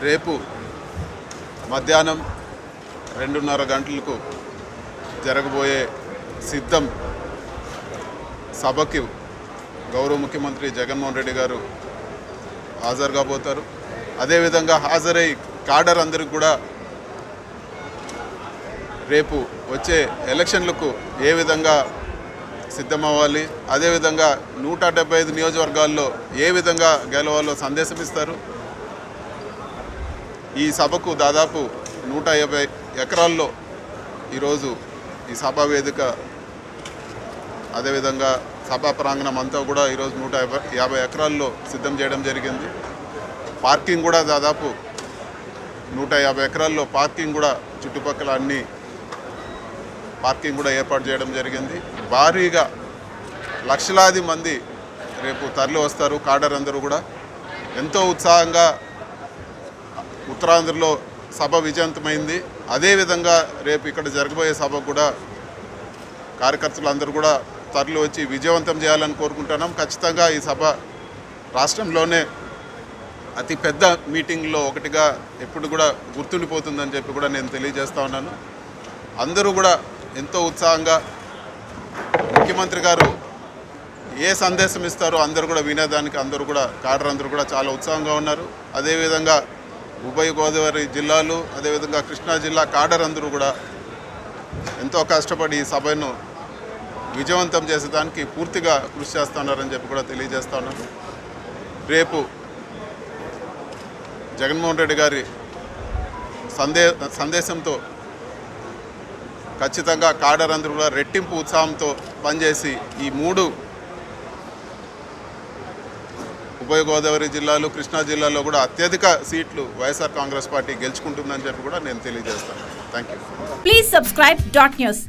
రేపు మధ్యాహ్నం 2:30 గంటలకు జరగబోయే సిద్ధం సభకి గౌరవ ముఖ్యమంత్రి జగన్మోహన్ రెడ్డి గారు హాజరు కాబోతారు. అదేవిధంగా హాజరై కాడర్ అందరికి కూడా రేపు వచ్చే ఎలక్షన్లకు ఏ విధంగా సిద్ధమవ్వాలి, అదేవిధంగా 175 నియోజకవర్గాల్లో ఏ విధంగా గెలవాలో సందేశం ఇస్తారు. ఈ సభకు దాదాపు 150 ఎకరాల్లో ఈరోజు ఈ సభా వేదిక, అదేవిధంగా సభా ప్రాంగణం అంతా కూడా ఈరోజు 150 ఎకరాల్లో సిద్ధం చేయడం జరిగింది. పార్కింగ్ కూడా దాదాపు 150 ఎకరాల్లో పార్కింగ్ కూడా చుట్టుపక్కల అన్ని పార్కింగ్ కూడా ఏర్పాటు చేయడం జరిగింది. భారీగా లక్షలాది మంది రేపు తరలి వస్తారు. కాడర్ అందరూ కూడా ఎంతో ఉత్సాహంగా ఉత్తరాంధ్రలో సభ విజయవంతమైంది. అదేవిధంగా రేపు ఇక్కడ జరగబోయే సభ కూడా కార్యకర్తలు అందరూ కూడా తరలి వచ్చి విజయవంతం చేయాలని కోరుకుంటున్నాం. ఖచ్చితంగా ఈ సభ రాష్ట్రంలోనే అతి పెద్ద మీటింగ్లో ఒకటిగా ఎప్పుడు కూడా గుర్తుండిపోతుందని చెప్పి కూడా నేను తెలియజేస్తా ఉన్నాను. అందరూ కూడా ఎంతో ఉత్సాహంగా ముఖ్యమంత్రి గారు ఏ సందేశం ఇస్తారో అందరూ కూడా వినేదానికి అందరూ కూడా కాడర్ అందరూ కూడా చాలా ఉత్సాహంగా ఉన్నారు. అదేవిధంగా ఉభయ గోదావరి జిల్లాలు, అదేవిధంగా కృష్ణా జిల్లా కాడర్ అందరూ కూడా ఎంతో కష్టపడి ఈ సభను విజయవంతం చేసేదానికి పూర్తిగా కృషి చేస్తున్నారని చెప్పి కూడా తెలియజేస్తా ఉన్నాను. రేపు జగన్మోహన్ రెడ్డి గారి సందేశంతో ఖచ్చితంగా కాడర్ అందరూ కూడా రెట్టింపు ఉత్సాహంతో పనిచేసి ఈ 3 ఉభయ గోదావరి జిల్లాలు, కృష్ణా జిల్లాలో కూడా అత్యధిక సీట్లు వైఎస్ఆర్ కాంగ్రెస్ పార్టీ గెలుచుకుంటుందని చెప్పి కూడా నేను తెలియజేస్తాను. Thank you. Please subscribe .news.